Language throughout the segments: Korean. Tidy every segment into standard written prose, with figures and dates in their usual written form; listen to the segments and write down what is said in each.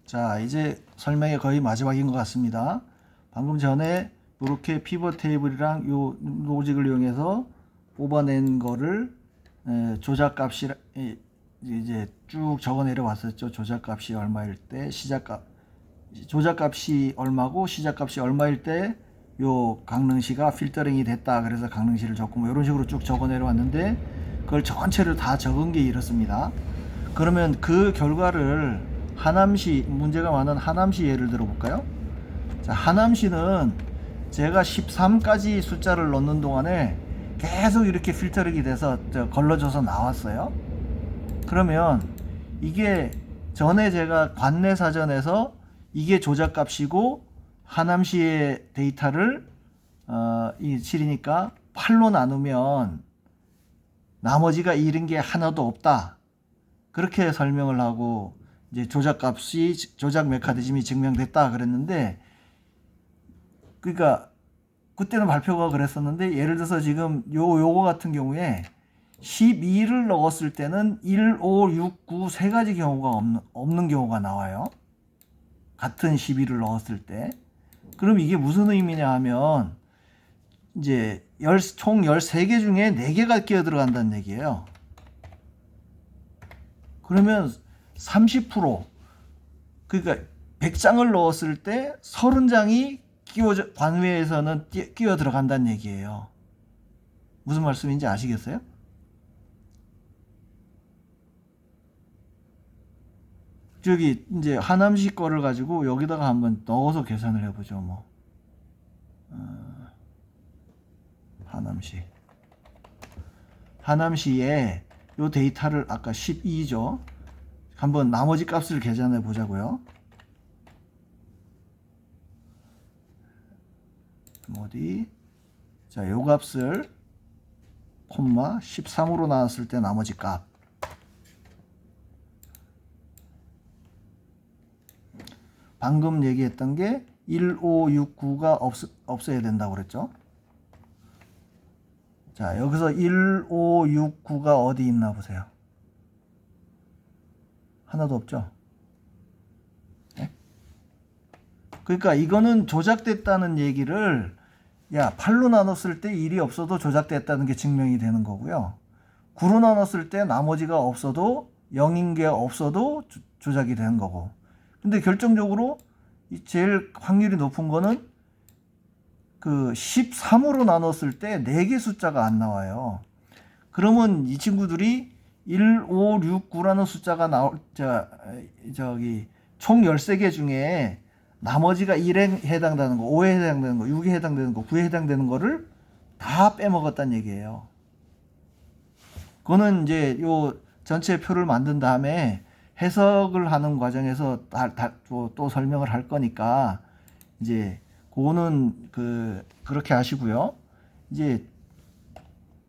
자, 이제 설명이 거의 마지막인 것 같습니다. 방금 전에 이렇게 피벗 테이블이랑 요 로직을 이용해서 뽑아낸 거를 조작값이 이제 쭉 적어 내려왔었죠. 조작값이 얼마일 때 조작값이 얼마고 시작값이 얼마일 때 요 강릉시가 필터링이 됐다. 그래서 강릉시를 적고 뭐 이런 식으로 쭉 적어 내려왔는데 그걸 전체를 다 적은 게 이렇습니다. 그러면 그 결과를 하남시, 문제가 많은 하남시 예를 들어 볼까요? 자, 하남시는 제가 13까지 숫자를 넣는 동안에 계속 이렇게 필터링이 돼서 걸러져서 나왔어요. 그러면 이게 전에 제가 관내사전에서 이게 조작값이고 하남시의 데이터를 이 7이니까 8로 나누면 나머지가 잃은 게 하나도 없다. 그렇게 설명을 하고 이제 조작값이 조작 메커니즘이 증명됐다 그랬는데, 그러니까 그때는 발표가 그랬었는데, 예를 들어서 지금 요거 같은 경우에 12를 넣었을 때는 1, 5, 6, 9 세 가지 경우가 없는 경우가 나와요. 같은 12를 넣었을 때. 그럼 이게 무슨 의미냐 하면 이제 총 13개 중에 4개가 끼어 들어간다는 얘기예요. 그러면 30%, 그러니까 100장을 넣었을 때 30장이 관외에서는 끼어 들어간다는 얘기예요. 무슨 말씀인지 아시겠어요? 저기 이제 하남시 거를 가지고 여기다가 한번 넣어서 계산을 해보죠. 뭐 하남시에 요 데이터를 아까 12죠. 한번 나머지 값을 계산해 보자고요. 어디? 자, 요 값을 콤마 13으로 나왔을 때 나머지 값. 방금 얘기했던 게 1, 5, 6, 9가 없어야 된다고 그랬죠. 자, 여기서 1, 5, 6, 9가 어디 있나 보세요. 하나도 없죠. 네? 그러니까 이거는 조작됐다는 얘기를, 야, 8로 나눴을 때 1이 없어도 조작됐다는 게 증명이 되는 거고요. 9로 나눴을 때 나머지가 없어도 0인 게 없어도 조작이 되는 거고. 근데 결정적으로 제일 확률이 높은 거는 그 13으로 나눴을 때 4개 숫자가 안 나와요. 그러면 이 친구들이 1, 5, 6, 9라는 숫자가 총 13개 중에 나머지가 1에 해당되는 거, 5에 해당되는 거, 6에 해당되는 거, 9에 해당되는 거를 다 빼먹었다는 얘기예요. 그거는 이제 요 전체 표를 만든 다음에 해석을 하는 과정에서 또 설명을 할 거니까 이제 그거는 그렇게 하시고요. 이제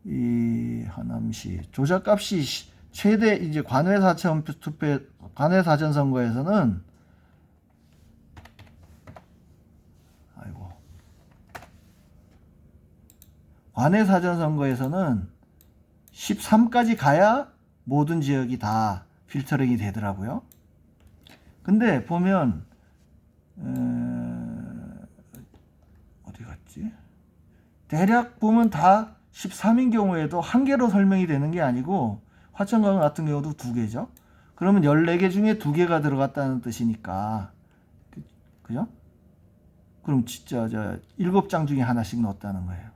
이 하남시 조작값이 최대 이제 관외 사전 선거에서는 관외 사전 선거에서는 13까지 가야 모든 지역이 다 필터링이 되더라고요. 근데 보면 어디 갔지? 대략 보면 다 13인 경우에도 한 개로 설명이 되는 게 아니고 화천강 같은 경우도 2개죠. 그러면 14개 중에 2개가 들어갔다는 뜻이니까, 그죠? 그럼 진짜 7장 중에 하나씩 넣었다는 거예요.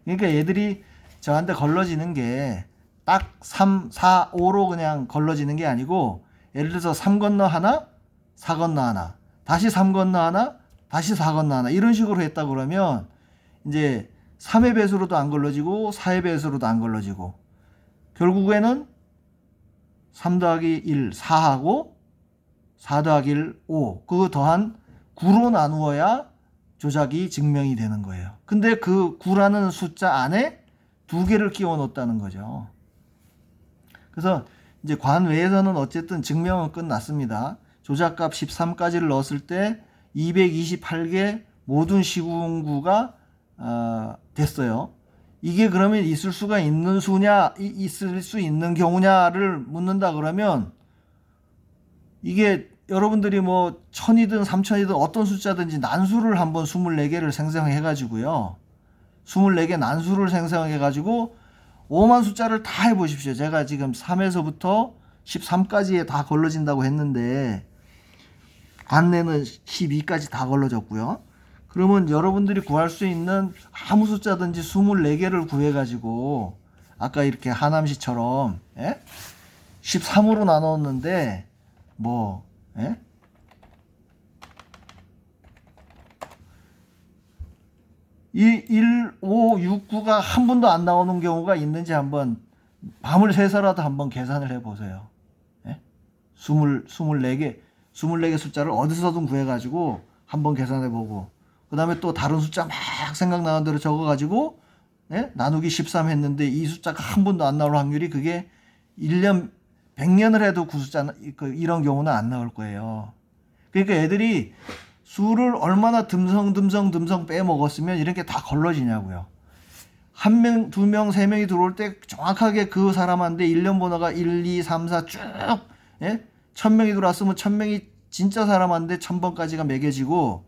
그러니까 얘들이 저한테 걸러지는 게 딱 3, 4, 5로 그냥 걸러지는 게 아니고, 예를 들어서 3 건너 하나, 4 건너 하나, 다시 3 건너 하나, 다시 4 건너 하나, 이런 식으로 했다 그러면 이제 3의 배수로도 안 걸러지고 4의 배수로도 안 걸러지고, 결국에는 3 더하기 1, 4하고 4 더하기 1, 5, 그거 더한 9로 나누어야 조작이 증명이 되는 거예요. 근데 그 9라는 숫자 안에 2개를 끼워 넣었다는 거죠. 그래서 이제 관외에서는 어쨌든 증명은 끝났습니다. 조작값 13까지를 넣었을 때 228개 모든 시군구가 됐어요. 이게 그러면 있을 수가 있는 수냐, 있을 수 있는 경우냐를 묻는다 그러면, 이게 여러분들이 뭐 1000이든 3000이든 어떤 숫자든지 난수를 한번 24개를 생성해 가지고요. 24개 난수를 생성해 가지고 5만 숫자를 다 해 보십시오. 제가 지금 3에서부터 13까지에 다 걸러진다고 했는데 관내는 12까지 다 걸러졌고요. 그러면 여러분들이 구할 수 있는 아무 숫자든지 24개를 구해 가지고 아까 이렇게 하남시처럼 13으로 나눴는데 뭐 1, 5, 6, 9가 한 번도 안 나오는 경우가 있는지 한번 밤을 새서라도 한번 계산을 해보세요. 24개 숫자를 어디서든 구해가지고 한번 계산해보고 그 다음에 또 다른 숫자 막 생각나는 대로 적어가지고 나누기 13 했는데 이 숫자가 한 번도 안 나올 확률이 그게 1년 100년을 해도 그 숫자 이런 경우는 안 나올 거예요. 그러니까 애들이 수를 얼마나 듬성 빼먹었으면 이렇게 다 걸러지냐고요. 한 명, 두 명, 세 명이 들어올 때 정확하게 그 사람한테 1년 번호가 1, 2, 3, 4 쭉 1000명이 들어왔으면 1000명이 진짜 사람한테 1000번까지가 매겨지고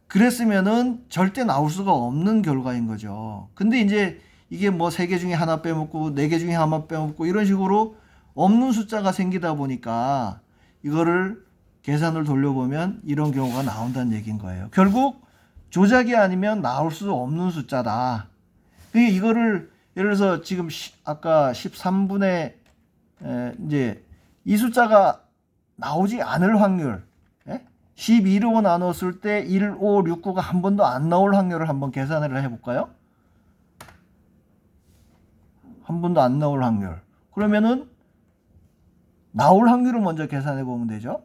그랬으면은 절대 나올 수가 없는 결과인 거죠. 근데 이제 이게 뭐 3개 중에 하나 빼먹고 4개 중에 하나 빼먹고 이런 식으로 없는 숫자가 생기다 보니까 이거를 계산을 돌려보면 이런 경우가 나온다는 얘기인 거예요. 결국 조작이 아니면 나올 수 없는 숫자다. 그러니까 이거를 예를 들어서 지금 아까 13분의 이제 이 숫자가 나오지 않을 확률 12로 나눴을 때 1, 5, 6, 9가 한 번도 안 나올 확률을 한번 계산을 해볼까요? 한 번도 안 나올 확률. 그러면은 나올 확률을 먼저 계산해 보면 되죠.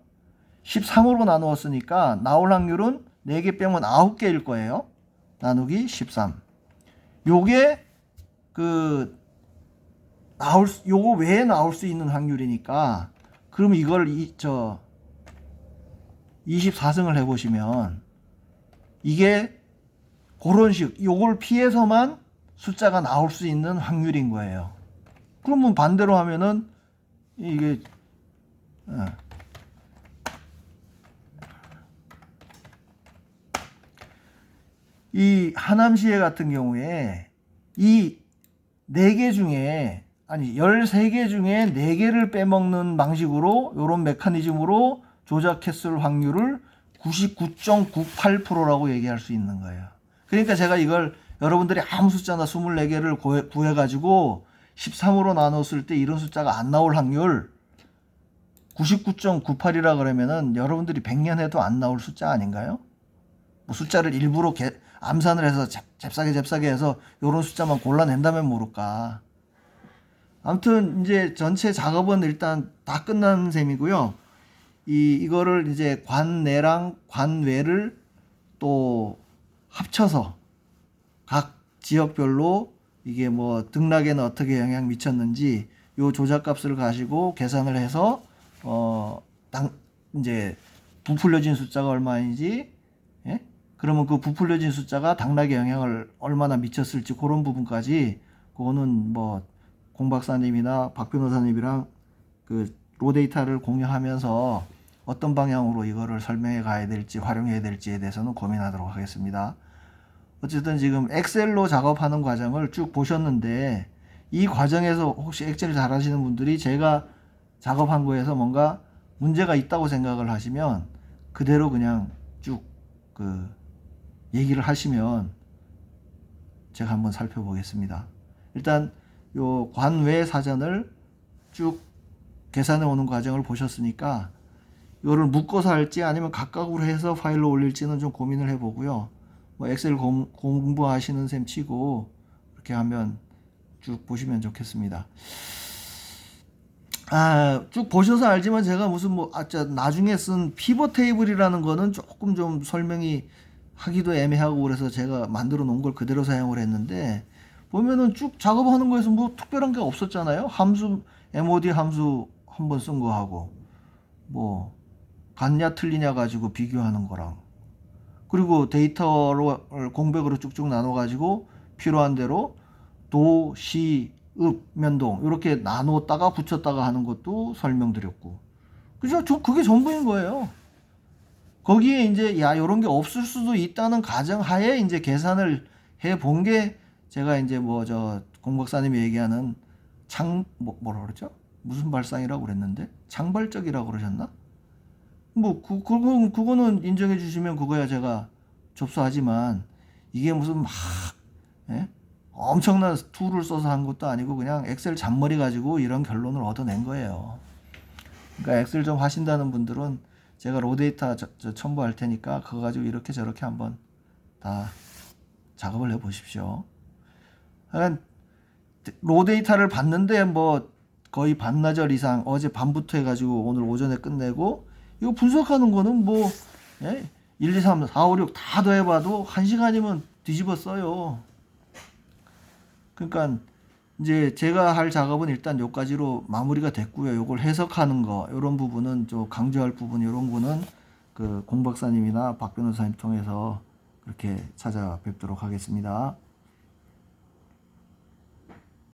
13으로 나누었으니까 나올 확률은 4개 빼면 9개일 거예요. 나누기 13. 요게 요거 외에 나올 수 있는 확률이니까 그러면 이걸 24승을 해 보시면 이게 그런 식 요걸 피해서만 숫자가 나올 수 있는 확률인 거예요. 그러면 반대로 하면은 이게 이 하남시에 같은 경우에 이 4개 중에 아니 13개 중에 4개를 빼먹는 방식으로 이런 메커니즘으로 조작했을 확률을 99.98%라고 얘기할 수 있는 거예요. 그러니까 제가 이걸 여러분들이 아무 숫자나 24개를 구해가지고 13으로 나눴을 때 이런 숫자가 안 나올 확률 99.98이라 그러면은 여러분들이 100년 해도 안 나올 숫자 아닌가요? 뭐 숫자를 일부러 암산을 해서 잽싸게 해서 이런 숫자만 골라낸다면 모를까. 아무튼 이제 전체 작업은 일단 다 끝난 셈이고요. 이거를 이제 관내랑 관외를 또 합쳐서 각 지역별로 이게 뭐 등락에는 어떻게 영향 미쳤는지 요 조작값을 가지고 계산을 해서 이제 부풀려진 숫자가 얼마인지 그러면 그 부풀려진 숫자가 당락에 영향을 얼마나 미쳤을지 그런 부분까지 그거는 뭐 공 박사님이나 박 변호사님이랑 그 로데이터를 공유하면서 어떤 방향으로 이거를 설명해 가야 될지 활용해야 될지에 대해서는 고민하도록 하겠습니다. 어쨌든 지금 엑셀로 작업하는 과정을 쭉 보셨는데 이 과정에서 혹시 엑셀 잘 하시는 분들이 제가 작업한 거에서 뭔가 문제가 있다고 생각을 하시면 그대로 그냥 쭉 얘기를 하시면 제가 한번 살펴보겠습니다. 일단 요 관외 사전을 쭉 계산해 오는 과정을 보셨으니까 이거를 묶어서 할지 아니면 각각으로 해서 파일로 올릴지는 좀 고민을 해보고요. 뭐 엑셀 공부하시는 셈 치고 이렇게 하면 쭉 보시면 좋겠습니다. 쭉 보셔서 알지만 제가 무슨 나중에 쓴 피벗 테이블이라는 거는 조금 좀 설명이 하기도 애매하고 그래서 제가 만들어 놓은 걸 그대로 사용을 했는데 보면은 쭉 작업하는 거에서 뭐 특별한 게 없었잖아요. 함수 MOD 함수 한번 쓴 거 하고 뭐 같냐 틀리냐 가지고 비교하는 거랑 그리고 데이터로 공백으로 쭉쭉 나눠 가지고 필요한 대로 도, 시, 읍, 면동 이렇게 나눴다가 붙였다가 하는 것도 설명드렸고 그죠? 그게 전부인 거예요. 거기에 이제 야 요런 게 없을 수도 있다는 가정하에 이제 계산을 해 본 게 제가 이제 뭐 저 공박사님이 얘기하는 뭐라 그러죠? 무슨 발상이라고 그랬는데 장발적이라고 그러셨나? 뭐 그거는 인정해 주시면 그거야 제가 접수하지만 이게 무슨 막 예? 엄청난 툴을 써서 한 것도 아니고 그냥 엑셀 잔머리 가지고 이런 결론을 얻어낸 거예요. 그러니까 엑셀 좀 하신다는 분들은 제가 로 데이터 첨부할 테니까 그거 가지고 이렇게 저렇게 한번 다 작업을 해 보십시오. 그러니까 로 데이터를 봤는데 뭐 거의 반나절 이상 어제 밤부터 해가지고 오늘 오전에 끝내고 이거 분석하는 거는 뭐 1, 2, 3, 4, 5, 6 다 더해봐도 1시간이면 뒤집어 써요. 그러니까 이제 제가 할 작업은 일단 요까지로 마무리가 됐고요. 요걸 해석하는 거 요런 부분은 좀 강조할 부분 요런 거는 그 공 박사님이나 박 변호사님 통해서 그렇게 찾아뵙도록 하겠습니다.